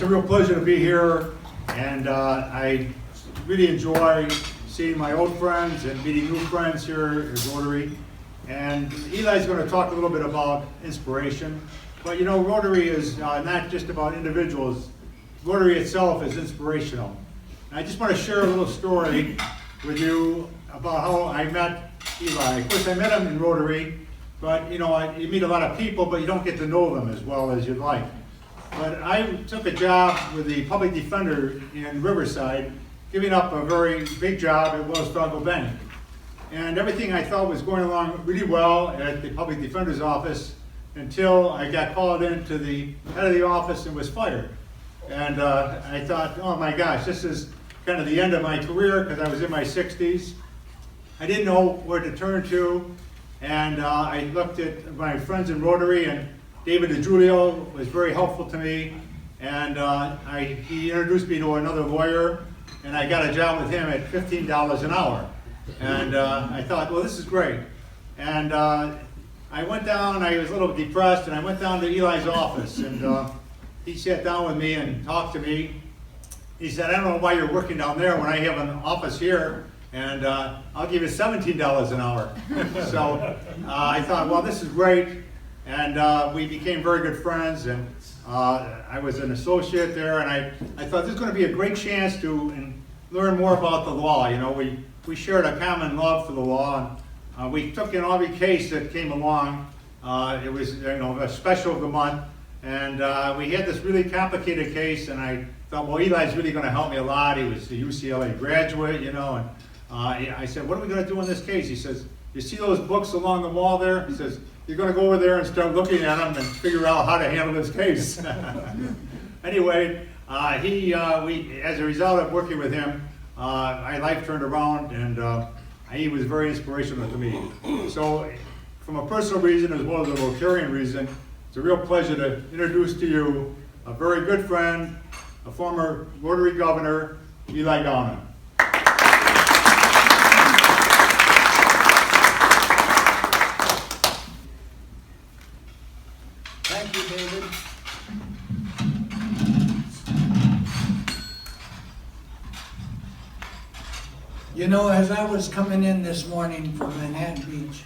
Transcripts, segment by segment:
It's a real pleasure to be here, and I really enjoy seeing my old friends and meeting new friends here at Rotary. And Eli's going to talk a little bit about inspiration, but you know, Rotary is not just about individuals. Rotary itself is inspirational. And I just want to share a little story with you about how I met Eli. Of course, I met him in Rotary, but you know, you meet a lot of people, but you don't get to know them as well as you'd like. But I took a job with the public defender in Riverside, giving up a very big job at Wells Fargo Bank. And everything I thought was going along really well at the public defender's office until I got called into the head of the office and was fired. And I thought, oh my gosh, this is kind of the end of my career because I was in my 60s. I didn't know where to turn to, and I looked at my friends in Rotary, and David DiGiulio was very helpful to me, and he introduced me to another lawyer, and I got a job with him at $15 an hour. And I thought, well, this is great. And I went down, I was a little depressed, and I went down to Eli's office, and he sat down with me and talked to me. He said, I don't know why you're working down there when I have an office here, and I'll give you $17 an hour. So I thought, well, this is great. And we became very good friends, and I was an associate there, and I thought this is going to be a great chance to learn more about the law. You know, we shared a common love for the law, and we took in every case that came along. It was, you know, a special of the month, and we had this really complicated case, and I thought, well, Eli's really going to help me a lot. He was a UCLA graduate, you know, and I said, what are we going to do in this case? He says, you see those books along the wall there? He says, you're going to go over there and start looking at them and figure out how to handle this case. Anyway, as a result of working with him, my life turned around, and he was very inspirational to me. So, from a personal reason as well as a Rotarian reason, it's a real pleasure to introduce to you a very good friend, a former Rotary governor, Eli Gauna. Thank you, David. You know, as I was coming in this morning from Manhattan Beach,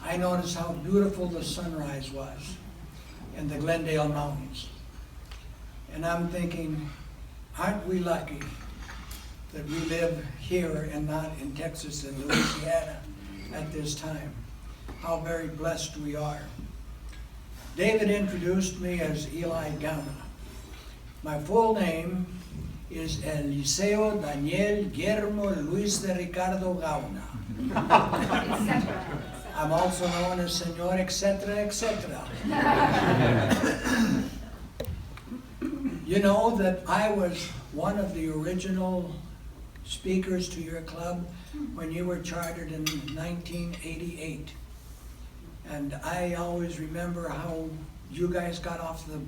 I noticed how beautiful the sunrise was in the Glendale Mountains. And I'm thinking, aren't we lucky that we live here and not in Texas and Louisiana at this time? How very blessed we are. David introduced me as Eli Gauna. My full name is Eliseo Daniel Guillermo Luis de Ricardo Gauna. I'm also known as Senor, etc., etc. You know that I was one of the original speakers to your club when you were chartered in 1988. And I always remember how you guys got off the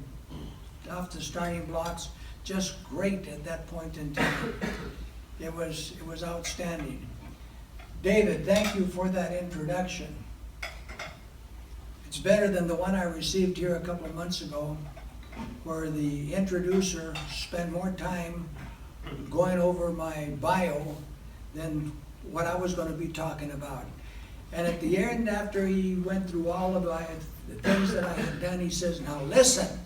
starting blocks just great at that point in time. It was outstanding. David, thank you for that introduction. It's better than the one I received here a couple of months ago, where the introducer spent more time going over my bio than what I was going to be talking about. And at the end, after he went through all of the things that I had done, he says, now listen,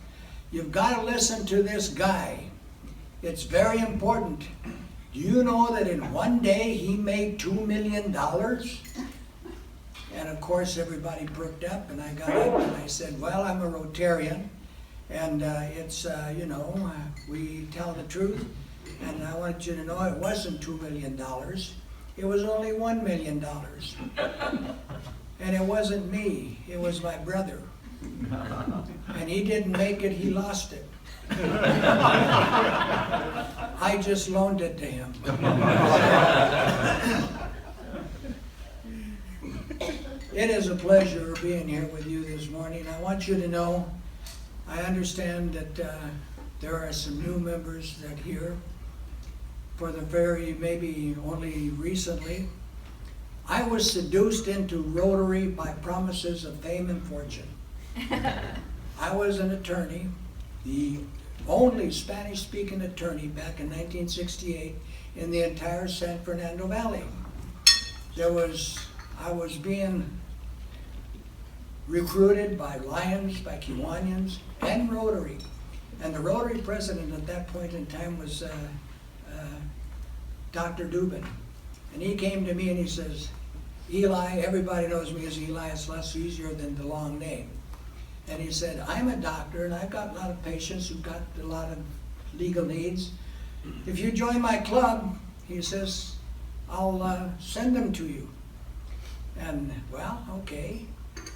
you've got to listen to this guy. It's very important. Do you know that in one day he made $2 million? And of course everybody perked up, and I got up and I said, well, I'm a Rotarian, and you know, we tell the truth, and I want you to know it wasn't $2 million. It was only $1 million. And it wasn't me, it was my brother. And he didn't make it, he lost it. I just loaned it to him. It is a pleasure being here with you this morning. I want you to know, I understand that there are some new members that here for the very, maybe only recently. I was seduced into Rotary by promises of fame and fortune. I was an attorney. The only Spanish-speaking attorney back in 1968 in the entire San Fernando Valley. I was being recruited by Lions, by Kiwanians, and Rotary. And the Rotary president at that point in time was Dr. Dubin. And he came to me and he says, Eli, everybody knows me as Eli, it's less easier than the long name. And he said, I'm a doctor and I've got a lot of patients who've got a lot of legal needs. If you join my club, he says, I'll send them to you. And well, okay.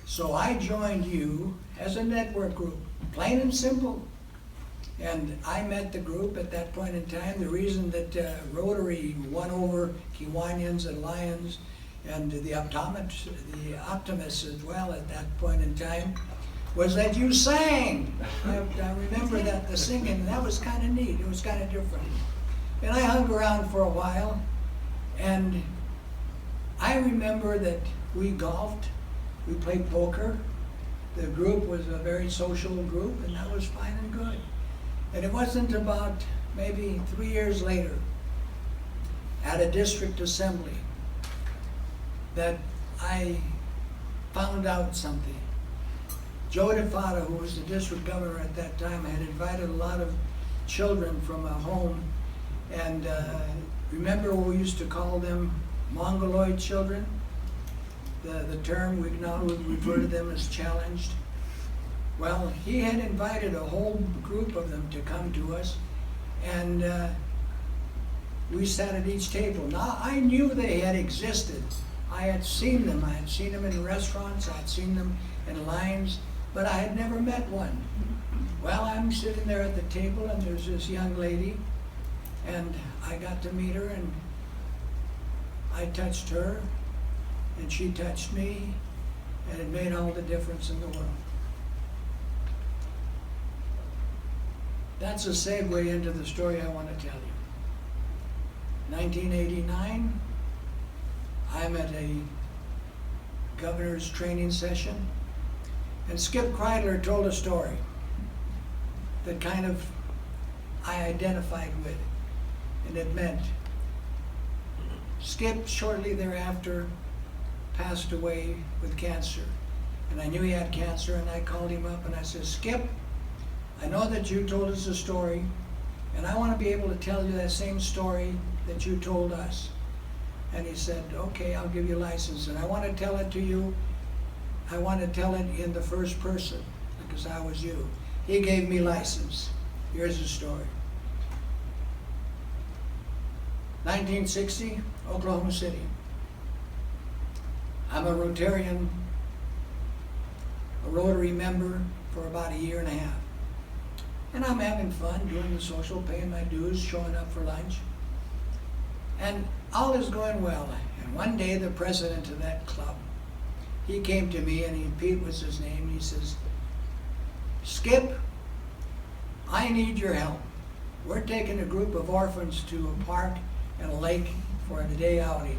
So I joined you as a network group, plain and simple. And I met the group at that point in time. The reason that Rotary won over Kiwanians and Lions and the optimists as well at that point in time was that you sang. I remember that, the singing, that was kind of neat. It was kind of different. And I hung around for a while, and I remember that we golfed, we played poker. The group was a very social group, and that was fine and good. And it wasn't about maybe 3 years later at a district assembly that I found out something. Joe DeFato, who was the district governor at that time, had invited a lot of children from a home, and remember we used to call them Mongoloid children? The term we now refer to them as challenged. Well, he had invited a whole group of them to come to us, and we sat at each table. Now, I knew they had existed. I had seen them. I had seen them in restaurants. I had seen them in lines, but I had never met one. Well, I'm sitting there at the table, and there's this young lady, and I got to meet her, and I touched her, and she touched me, and it made all the difference in the world. That's a segue into the story I want to tell you. 1989, I'm at a governor's training session, and Skip Kreidler told a story that kind of I identified with, and it meant Skip shortly thereafter passed away with cancer, and I knew he had cancer, and I called him up and I said, Skip, I know that you told us a story, and I want to be able to tell you that same story that you told us. And he said, okay, I'll give you a license, and I want to tell it to you. I want to tell it in the first person because I was you. He gave me license. Here's the story. 1960, Oklahoma City. I'm a Rotarian, a Rotary member for about a year and a half. And I'm having fun, doing the social, paying my dues, showing up for lunch. And all is going well. And one day the president of that club, he came to me, and Pete was his name, and he says, Skip, I need your help. We're taking a group of orphans to a park and a lake for a day outing.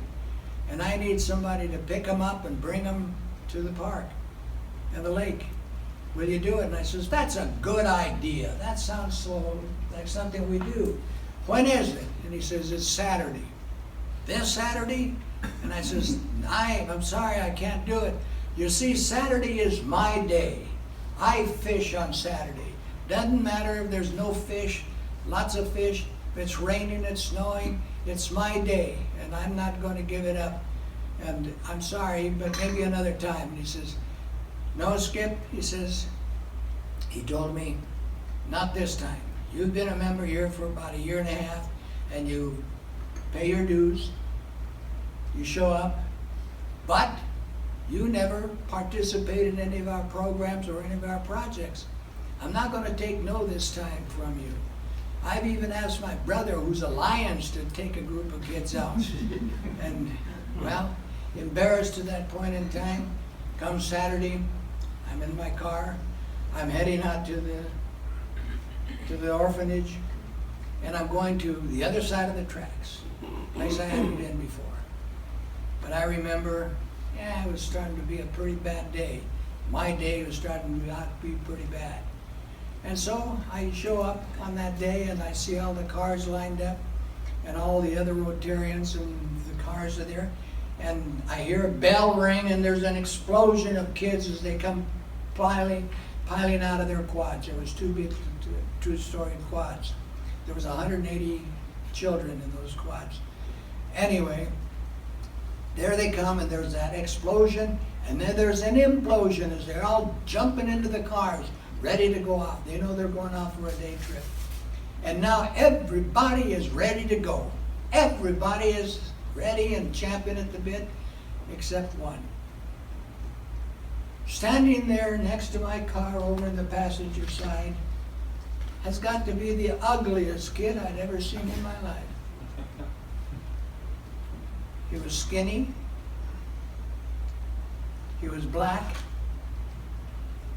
And I need somebody to pick them up and bring them to the park and the lake. Will you do it? And I says, that's a good idea. That sounds so like something we do. When is it? And he says, it's Saturday. This Saturday? And I says, I'm sorry, I can't do it. You see, Saturday is my day. I fish on Saturday. Doesn't matter if there's no fish, lots of fish. If it's raining, it's snowing, it's my day, and I'm not going to give it up. And I'm sorry, but maybe another time. And he says, no, Skip, he says, he told me, not this time. You've been a member here for about a year and a half, and you pay your dues, you show up, but you never participate in any of our programs or any of our projects. I'm not going to take no this time from you. I've even asked my brother, who's a Lions, to take a group of kids out. And, well, embarrassed to that point in time, come Saturday, I'm in my car, I'm heading out to the orphanage, and I'm going to the other side of the tracks, place I hadn't been before. But I remember, it was starting to be a pretty bad day. My day was starting to be pretty bad. And so I show up on that day and I see all the cars lined up and all the other Rotarians and the cars are there. And I hear a bell ring and there's an explosion of kids as they come piling out of their quads. There was two-story quads. There was 180 children in those quads. Anyway, there they come and there's that explosion and then there's an implosion as they're all jumping into the cars, ready to go off. They know they're going off for a day trip. And now everybody is ready to go. Everybody is ready and champing at the bit, except one. Standing there next to my car over in the passenger side has got to be the ugliest kid I'd ever seen in my life. He was skinny, he was black,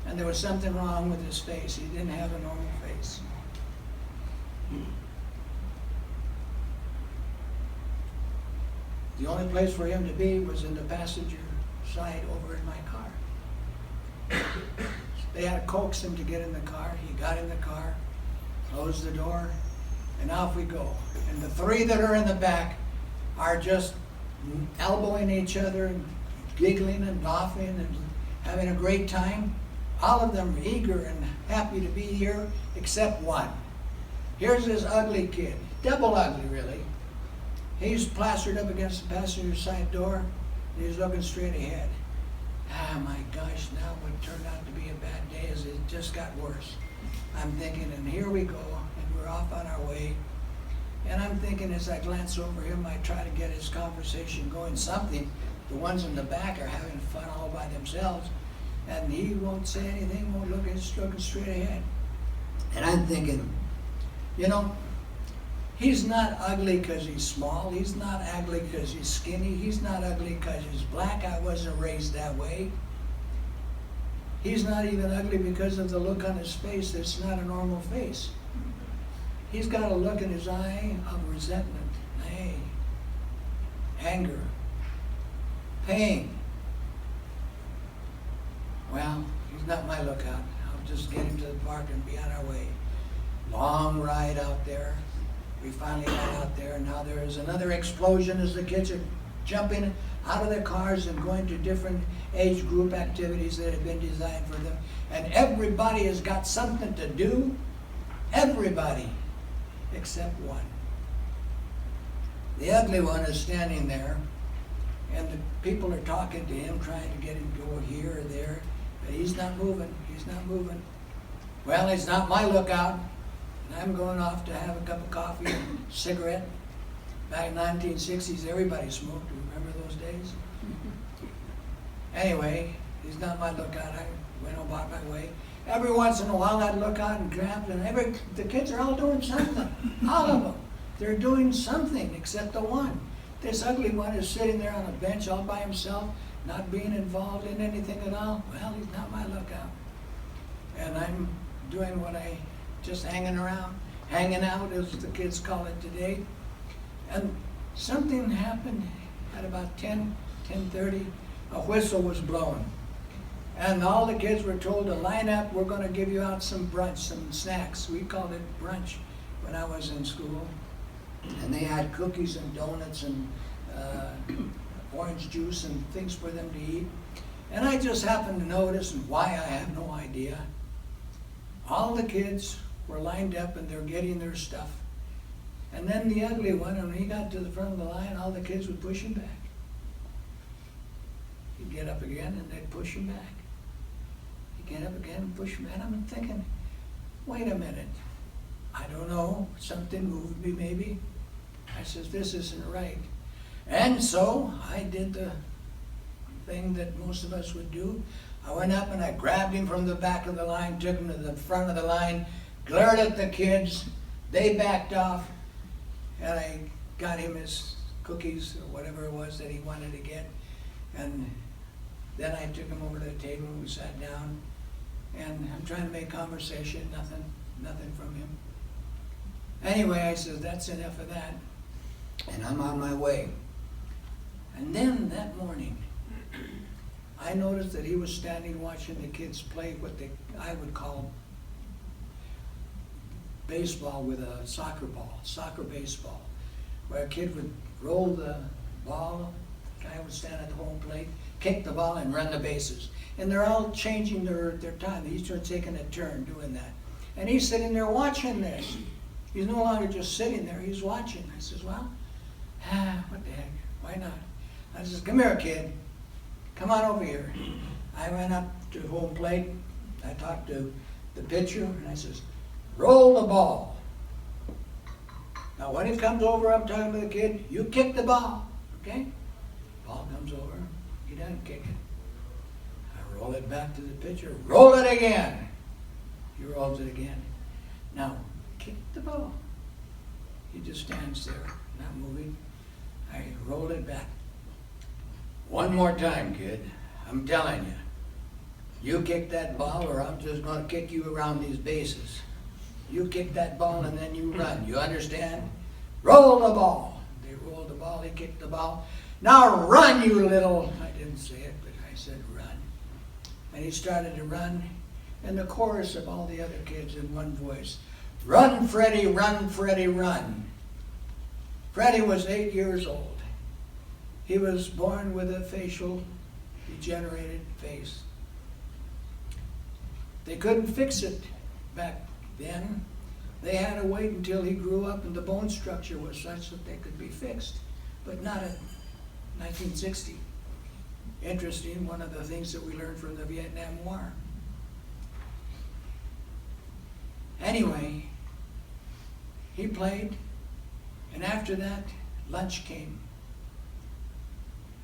and there was something wrong with his face. He didn't have a normal face. The only place for him to be was in the passenger side over in my car. They had to coax him to get in the car. He got in the car, closed the door, and off we go. And the three that are in the back are just elbowing each other and giggling and laughing and having a great time. All of them eager and happy to be here, except one. Here's this ugly kid, double ugly really. He's plastered up against the passenger side door, and he's looking straight ahead. Ah, my gosh, now what turned out to be a bad day is it just got worse. I'm thinking, and here we go, and we're off on our way. And I'm thinking as I glance over him, I try to get his conversation going, something. The ones in the back are having fun all by themselves, and he won't say anything, won't look, he's looking straight ahead. And I'm thinking, you know, he's not ugly because he's small. He's not ugly because he's skinny. He's not ugly because he's black. I wasn't raised that way. He's not even ugly because of the look on his face. That's not a normal face. He's got a look in his eye of resentment, anger, pain. Well, he's not my lookout. I'll just get him to the park and be on our way. Long ride out there. We finally got out there, and now there is another explosion as the kids are jumping out of their cars and going to different age group activities that have been designed for them. And everybody has got something to do. Everybody, except one. The ugly one is standing there, and the people are talking to him, trying to get him to go here or there, but he's not moving. He's not moving. Well, it's not my lookout. I'm going off to have a cup of coffee and a cigarette. Back in the 1960s, everybody smoked. Do you remember those days? Anyway, he's not my lookout. I went about my way. Every once in a while, I'd look out and grab, and the kids are all doing something. All of them. They're doing something, except the one. This ugly one is sitting there on a bench all by himself, not being involved in anything at all. Well, he's not my lookout. And I'm doing what I just hanging around, hanging out as the kids call it today. And something happened at about 10:30, a whistle was blown. And all the kids were told to line up, we're gonna give you out some brunch, some snacks. We called it brunch when I was in school. And they had cookies and donuts and orange juice and things for them to eat. And I just happened to notice, and why I have no idea, all the kids were lined up and they're getting their stuff. And then the ugly one, when he got to the front of the line, all the kids would push him back. He'd get up again and they'd push him back. He'd get up again and push him back. I'm thinking, wait a minute. I don't know, something moved me maybe. I says, this isn't right. And so I did the thing that most of us would do. I went up and I grabbed him from the back of the line, took him to the front of the line, glared at the kids, they backed off, and I got him his cookies or whatever it was that he wanted to get. And then I took him over to the table and we sat down, and I'm trying to make conversation, nothing from him. Anyway, I said, that's enough of that, and I'm on my way. And then that morning, I noticed that he was standing watching the kids play what I would call baseball with a soccer ball, soccer baseball, where a kid would roll the ball, guy would stand at the home plate, kick the ball and run the bases. And they're all changing their time. Each one's taking a turn doing that. And he's sitting there watching this. He's no longer just sitting there, he's watching. I says, well, what the heck, why not? I says, come here, kid. Come on over here. I went up to home plate. I talked to the pitcher, and I says, roll the ball. Now, when he comes over, I'm talking to the kid, you kick the ball, okay? Ball comes over, he doesn't kick it. I roll it back to the pitcher, roll it again. He rolls it again. Now, kick the ball. He just stands there, not moving. I roll it back. One more time, kid. I'm telling you. You kick that ball or I'm just going to kick you around these bases. You kick that ball and then you run. You understand? Roll the ball. They rolled the ball. He kicked the ball. Now run, you little... I didn't say it, but I said run. And he started to run. And the chorus of all the other kids in one voice. Run, Freddie, run, Freddie, run. Freddie was 8 years old. He was born with a facial degenerated face. They couldn't fix it back then. They had to wait until he grew up and the bone structure was such that they could be fixed, but not in 1960. Interesting, one of the things that we learned from the Vietnam War. Anyway, he played, and after that, lunch came.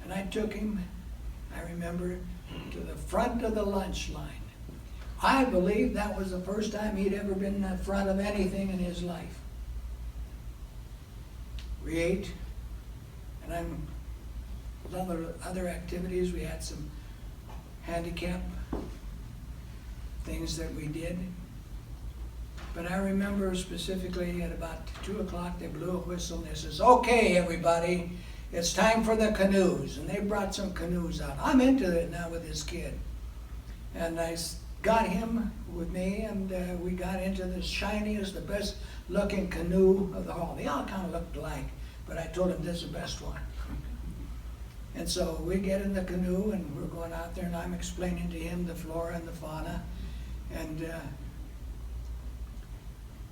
And I took him, I remember, to the front of the lunch line. I believe that was the first time he'd ever been in the front of anything in his life. We ate, and other activities. We had some handicap things that we did. But I remember specifically at about 2 o'clock, they blew a whistle and they says, okay, everybody, it's time for the canoes. And they brought some canoes out. I'm into it now with this kid. And I got him with me, and we got into the shiniest, the best looking canoe of the hall. They all kind of looked alike, but I told him this is the best one. And so we get in the canoe and we're going out there, and I'm explaining to him the flora and the fauna, and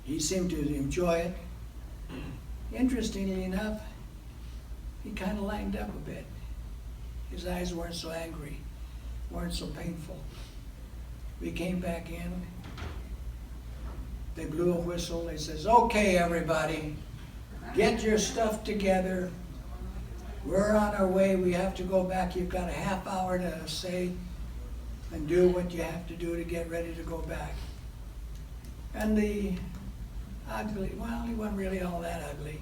he seemed to enjoy it. Interestingly enough, he kind of lightened up a bit. His eyes weren't so angry, weren't so painful. We came back in. They blew a whistle. They says, okay, everybody, get your stuff together. We're on our way. We have to go back. You've got a half hour to say and do what you have to do to get ready to go back. And the ugly, well, he wasn't really all that ugly.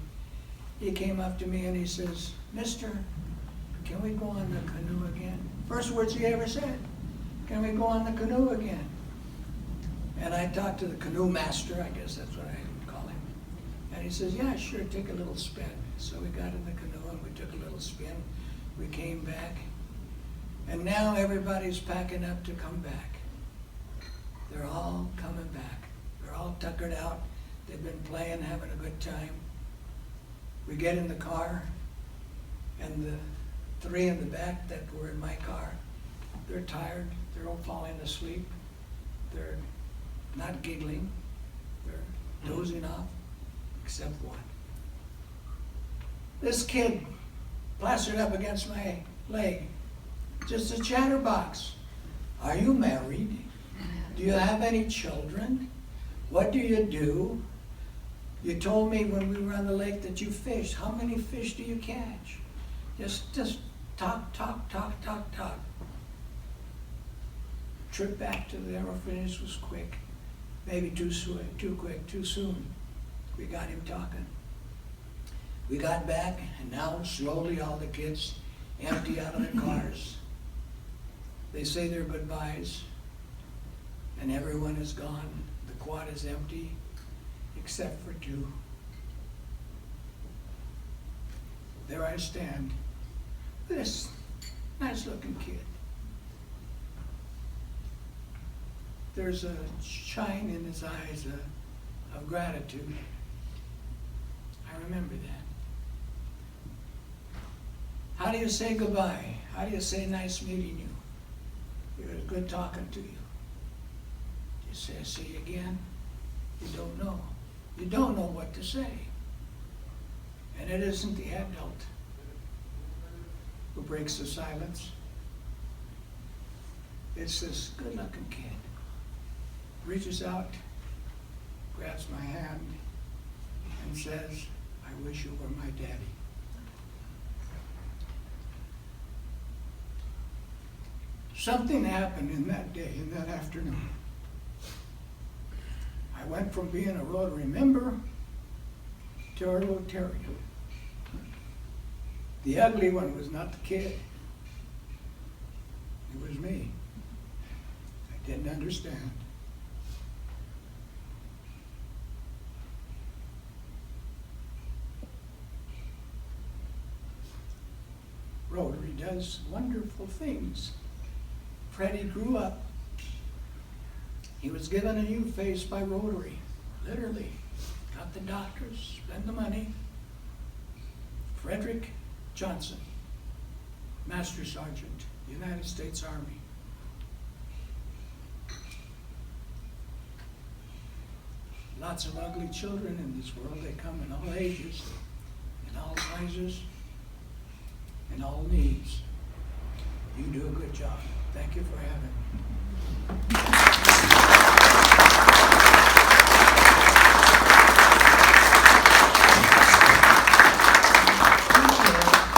He came up to me and he says, mister, can we go on the canoe again? First words he ever said. Can we go on the canoe again? And I talked to the canoe master, I guess that's what I would call him. And he says, yeah, sure, take a little spin. So we got in the canoe and we took a little spin. We came back. And now everybody's packing up to come back. They're all coming back. They're all tuckered out. They've been playing, having a good time. We get in the car, and the three in the back that were in my car, they're tired. They're all falling asleep. They're not giggling. They're dozing off, except one. This kid plastered up against my leg, just a chatterbox. Are you married? Do you have any children? What do you do? You told me when we were on the lake that you fished. How many fish do you catch? Just talk. Trip back to the orphanage was quick. Maybe too quick, too soon. We got him talking. We got back, and now slowly all the kids empty out of their cars. They say their goodbyes, and everyone is gone. The quad is empty, except for two. There I stand, this nice-looking kid. There's a shine in his eyes, of gratitude. I remember that. How do you say goodbye? How do you say nice meeting you? It was good talking to you. You say see you again? You don't know. You don't know what to say. And it isn't the adult who breaks the silence. It's this good-looking kid. Reaches out, grabs my hand, and says, I wish you were my daddy. Something happened in that day, in that afternoon. I went from being a Rotary member to a Rotarian. The ugly one was not the kid. It was me. I didn't understand. Rotary does wonderful things. Freddie grew up. He was given a new face by Rotary, literally. Got the doctors, spent the money. Frederick Johnson, Master Sergeant, United States Army. Lots of ugly children in this world. They come in all ages, in all sizes, in all needs. You do a good job. Thank you for having me.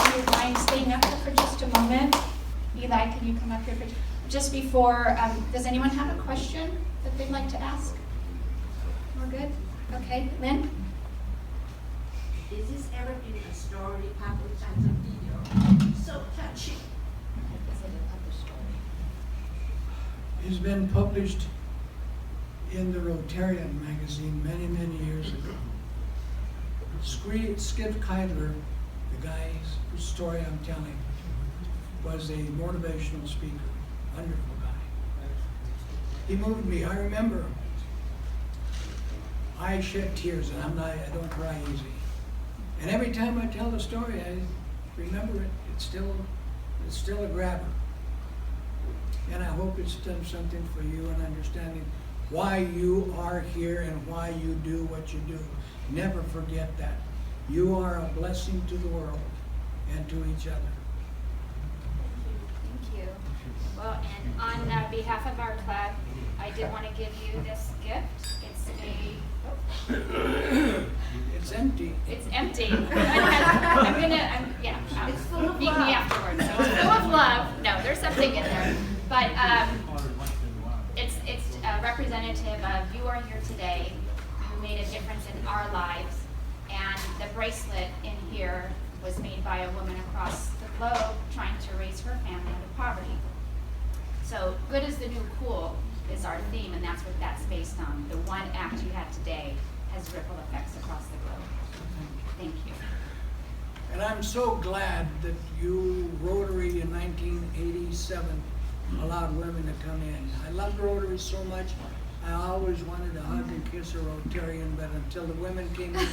Do you mind staying up here for just a moment? Eli, can you come up here for just before, does anyone have a question that they'd like to ask? We're good? Okay, Lynn? Is this ever been a story published as a video? So touching. Is it a published story? It's been published in the Rotarian magazine many, many years ago. Skip Keidler, the guy whose story I'm telling, was a motivational speaker, wonderful guy. He moved me. I remember I shed tears, and I don't cry easy. And every time I tell the story, I remember it. It's still a grabber. And I hope it's done something for you in understanding why you are here and why you do what you do. Never forget that. You are a blessing to the world and to each other. Thank you. Well, and on behalf of our club, I did want to give you this gift. It's empty. It's empty. It's full of Meet love. me afterwards. So it's full of love. No, there's something in there. But it's representative of you are here today. You made a difference in our lives. And the bracelet in here was made by a woman across the globe trying to raise her family out of poverty. So good is the new cool is our theme, and that's what that's based on. The one act you had today has ripple effects across the globe. Thank you. And I'm so glad that you, Rotary in 1987, allowed women to come in. I loved Rotary so much, I always wanted to hug and kiss a Rotarian, but until the women came in.